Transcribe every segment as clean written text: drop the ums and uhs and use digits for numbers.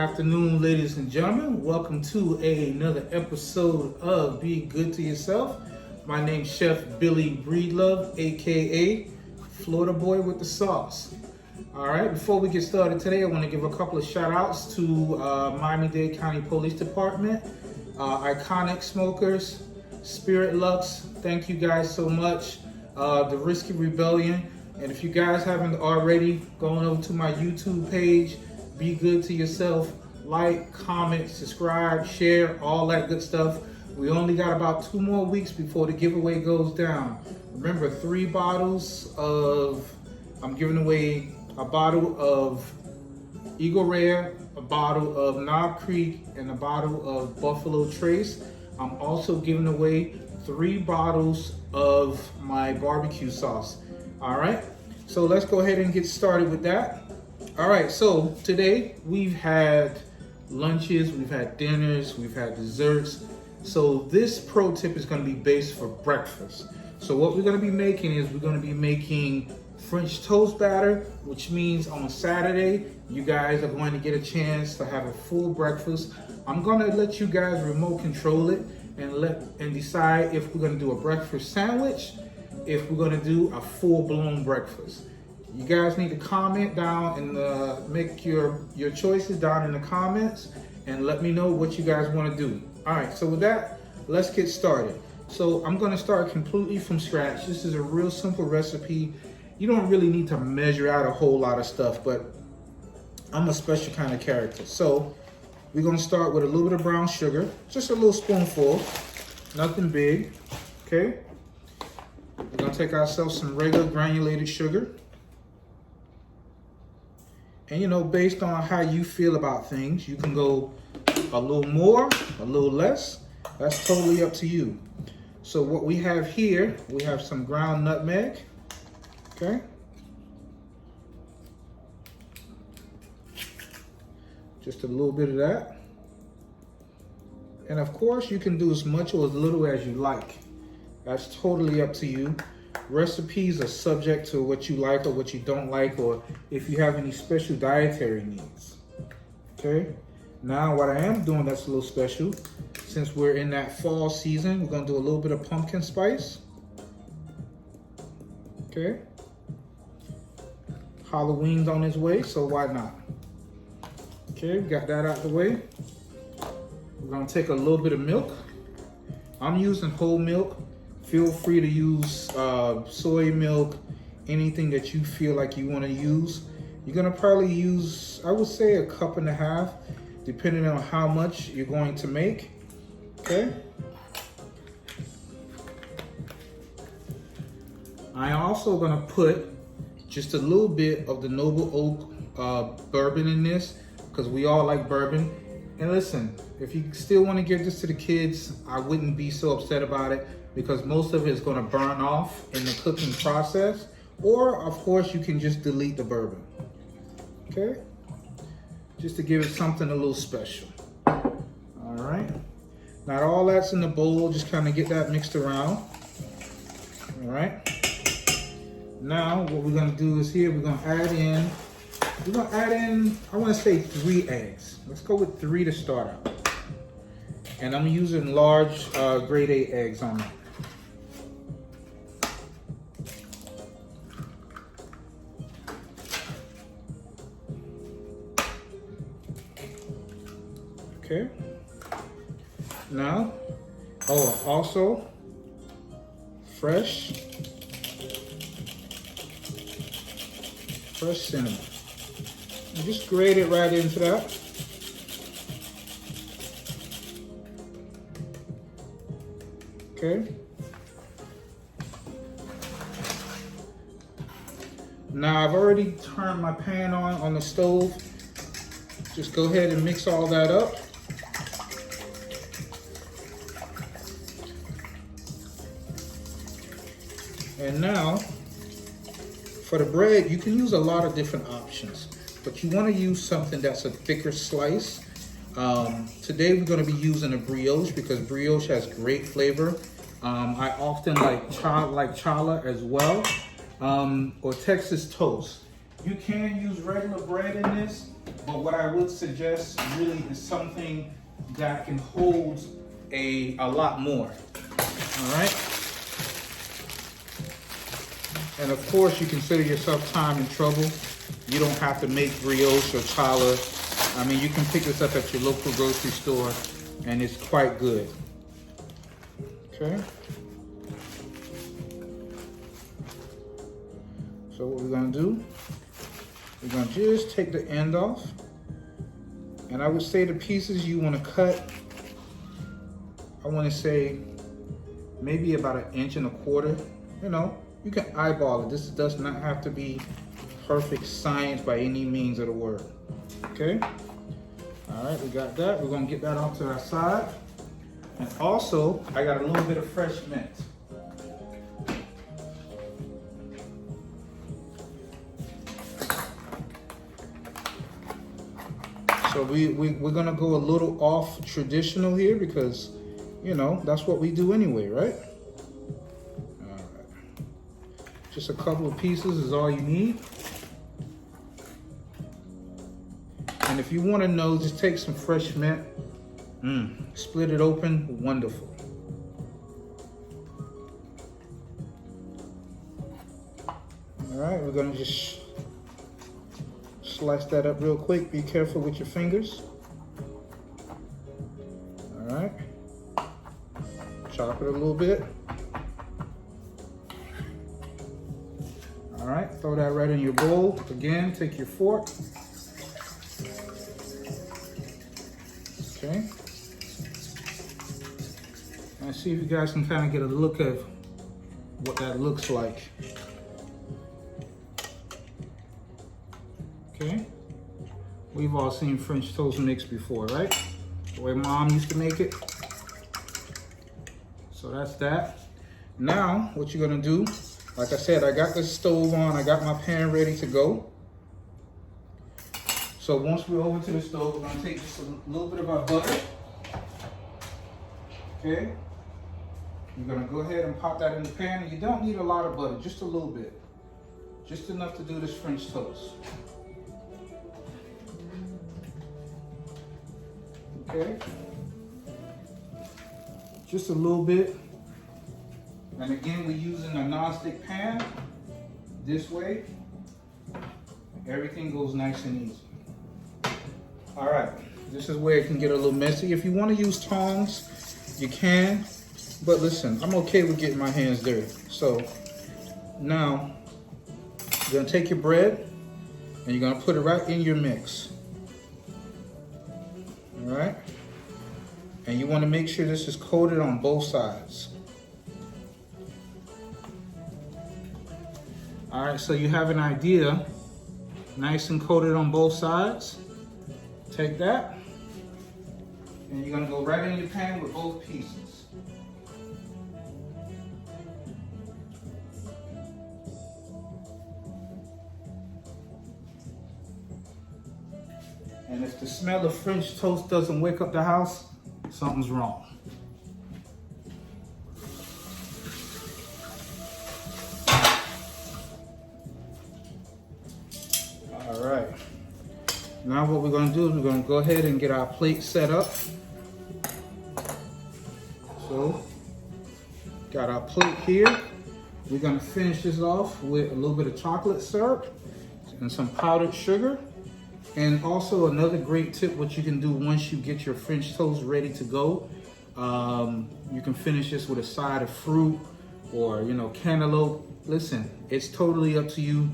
afternoon, ladies and gentlemen. Welcome to another episode of Be Good to Yourself. My name's Chef Billy Breedlove, aka Florida Boy with the Sauce. All right, before we get started today, I want to give a couple of shout outs to Miami-Dade County Police Department, Iconic Smokers, Spirit Lux. Thank you guys so much. The Risky Rebellion. And if you guys haven't already, gone over to my YouTube page, Be Good to Yourself, like, comment, subscribe, share, all that good stuff. We only got about 2 more weeks before the giveaway goes down. Remember, 3 bottles of, I'm giving away a bottle of Eagle Rare, a bottle of Knob Creek, and a bottle of Buffalo Trace. I'm also giving away 3 bottles of my barbecue sauce. All right, so let's go ahead and get started with that. All right, so today we've had lunches, we've had dinners, we've had desserts. So this pro tip is going to be based for breakfast. So what we're going to be making is we're going to be making French toast batter, which means on Saturday you guys are going to get a chance to have a full breakfast. I'm going to let you guys remote control it and decide if we're going to do a breakfast sandwich, if we're going to do a full-blown breakfast. You guys need to comment down and make your choices down in the comments and let me know what you guys want to do. All right, so with that, let's get started. So I'm going to start completely from scratch. This is a real simple recipe. You don't really need to measure out a whole lot of stuff, but I'm a special kind of character. So we're going to start with a little bit of brown sugar, just a little spoonful, nothing big, okay? We're going to take ourselves some regular granulated sugar. And you know, based on how you feel about things, you can go a little more, a little less. That's totally up to you. So what we have here, we have some ground nutmeg, okay? Just a little bit of that. And of course, you can do as much or as little as you like. That's totally up to you. Recipes are subject to what you like or what you don't like, or if you have any special dietary needs. Okay? Now, what I am doing that's a little special, since we're in that fall season, we're going to do a little bit of pumpkin spice. Okay? Halloween's on its way, so why not? Okay, we got that out the way. We're going to take a little bit of milk. I'm using whole milk. Feel free to use soy milk, anything that you feel like you want to use. You're going to probably use, I would say, 1.5 cups, depending on how much you're going to make. Okay. I'm also going to put just a little bit of the Noble Oak bourbon in this, because we all like bourbon. And listen, if you still want to give this to the kids, I wouldn't be so upset about it, because most of it is going to burn off in the cooking process. Or, of course, you can just delete the bourbon. Okay? Just to give it something a little special. All right. Now, all that's in the bowl. Just kind of get that mixed around. All right. Now, what we're going to do is here, we're going to add in, I want to say 3 eggs. Let's go with 3 to start out. And I'm using large grade A eggs on that. Okay. Now, also fresh cinnamon. And just grate it right into that. Okay. Now I've already turned my pan on the stove. Just go ahead and mix all that up. And now, for the bread, you can use a lot of different options, but you want to use something that's a thicker slice. Today we're going to be using a brioche because brioche has great flavor. I often like challah as well, or Texas toast. You can use regular bread in this, but what I would suggest really is something that can hold a lot more. All right. And of course, you consider yourself time and trouble. You don't have to make brioche or challah. I mean, you can pick this up at your local grocery store, and it's quite good. Okay. So what we're gonna do, we're gonna just take the end off. And I would say the pieces you wanna cut, I wanna say maybe about 1.25 inches. You know, you can eyeball it. This does not have to be perfect science by any means of the word. Okay? All right, we got that. We're gonna get that off to our side. And also, I got a little bit of fresh mint. So we're gonna go a little off traditional here because, you know, that's what we do anyway, right? All right. Just a couple of pieces is all you need. And if you want to know, just take some fresh mint, split it open, wonderful. All right, we're gonna just slice that up real quick. Be careful with your fingers. All right, chop it a little bit. All right, throw that right in your bowl. Again, take your fork. Okay. And see if you guys can kind of get a look at what that looks like. Okay. We've all seen French toast mix before, right? The way Mom used to make it. So that's that. Now, what you're gonna do, like I said, I got the stove on, I got my pan ready to go. So once we're over to the stove, we're gonna take just a little bit of our butter. Okay. You're gonna go ahead and pop that in the pan. And you don't need a lot of butter, just a little bit. Just enough to do this French toast. Okay. Just a little bit. And again, we're using a non-stick pan. This way, everything goes nice and easy. All right, this is where it can get a little messy. If you want to use tongs, you can. But listen, I'm okay with getting my hands dirty. So now, you're gonna take your bread and you're gonna put it right in your mix. All right? And you wanna make sure this is coated on both sides. All right, so you have an idea, nice and coated on both sides. Take that, and you're gonna go right in your pan with both pieces. And if the smell of French toast doesn't wake up the house, something's wrong. All right. Now what we're gonna do is we're gonna go ahead and get our plate set up. So, got our plate here. We're gonna finish this off with a little bit of chocolate syrup and some powdered sugar. And also another great tip, what you can do once you get your French toast ready to go, you can finish this with a side of fruit or, you know, cantaloupe. Listen, it's totally up to you.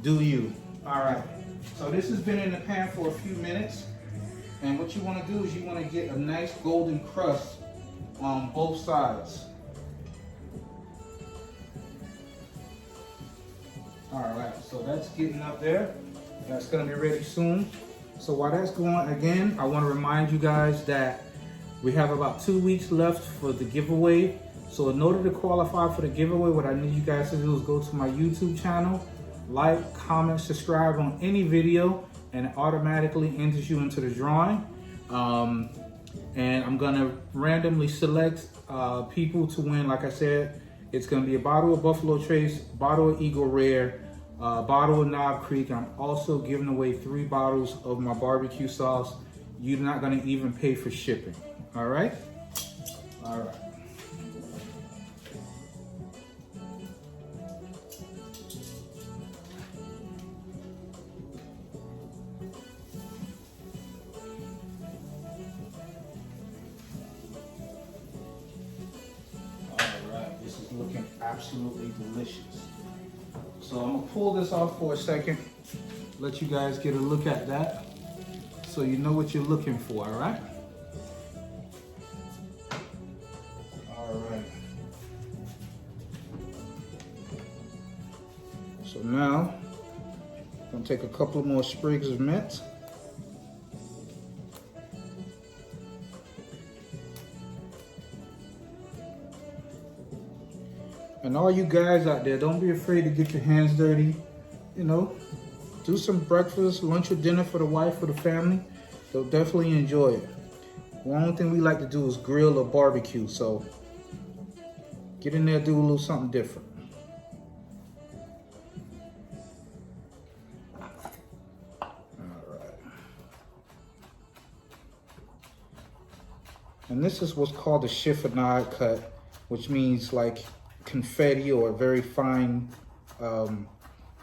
Do you. All right. So this has been in the pan for a few minutes. And what you want to do is you want to get a nice golden crust on both sides. All right, so that's getting up there. That's gonna be ready soon. So while that's going, again, I wanna remind you guys that we have about 2 weeks left for the giveaway. So in order to qualify for the giveaway, what I need you guys to do is go to my YouTube channel, like, comment, subscribe on any video, and it automatically enters you into the drawing. And I'm gonna randomly select people to win. Like I said, it's gonna be a bottle of Buffalo Trace, bottle of Eagle Rare, bottle of Knob Creek. I'm also giving away 3 bottles of my barbecue sauce. You're not gonna even pay for shipping, all right? All right. This is looking absolutely delicious. So I'm gonna pull this off for a second, let you guys get a look at that so you know what you're looking for, all right? All right. So now, I'm gonna take a couple more sprigs of mint. And all you guys out there, don't be afraid to get your hands dirty. You know, do some breakfast, lunch or dinner for the wife or the family. They'll definitely enjoy it. The only thing we like to do is grill or barbecue. So get in there, do a little something different. All right. And this is what's called the chiffonade cut, which means like confetti or a very fine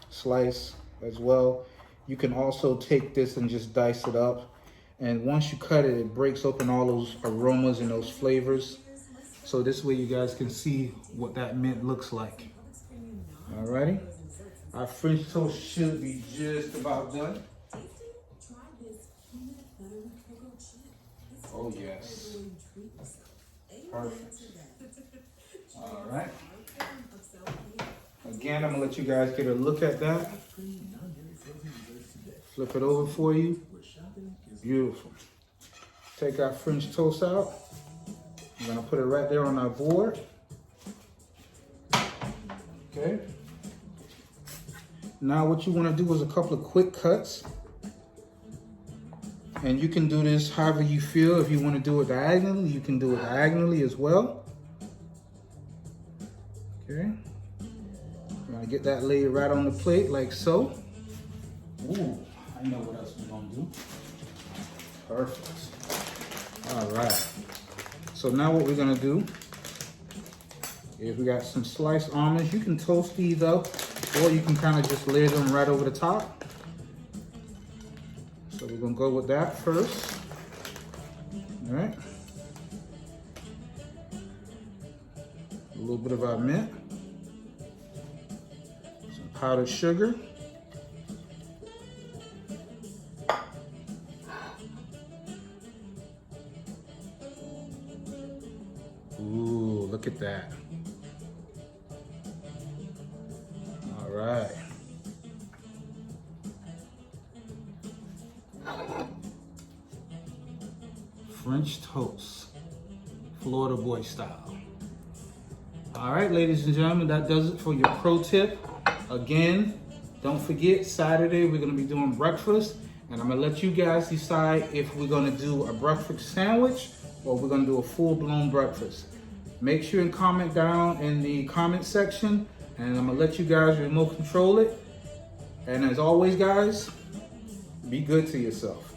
slice as well. You can also take this and just dice it up, and once you cut it, it breaks open all those aromas and those flavors. So this way you guys can see what that mint looks like. Alrighty, our French toast should be just about done. Oh yes, perfect. All right. Again, I'm gonna let you guys get a look at that. Flip it over for you. Beautiful. Take our French toast out. I'm gonna put it right there on our board. Okay. Now what you wanna do is a couple of quick cuts. And you can do this however you feel. If you wanna do it diagonally, you can do it diagonally as well. Okay. I'm gonna get that laid right on the plate like so. Ooh, I know what else we're gonna do. Perfect. All right. So now what we're gonna do is we got some sliced almonds. You can toast these up, or you can kind of just lay them right over the top. So we're gonna go with that first. All right. A little bit of our mint. Some powdered sugar. Ooh, look at that. All right. French toast, Florida boy style. All right, ladies and gentlemen, that does it for your pro tip. Again, don't forget, Saturday we're gonna be doing breakfast, and I'm gonna let you guys decide if we're gonna do a breakfast sandwich or we're gonna do a full-blown breakfast. Make sure and comment down in the comment section, and I'm gonna let you guys remote control it. And as always, guys, be good to yourself.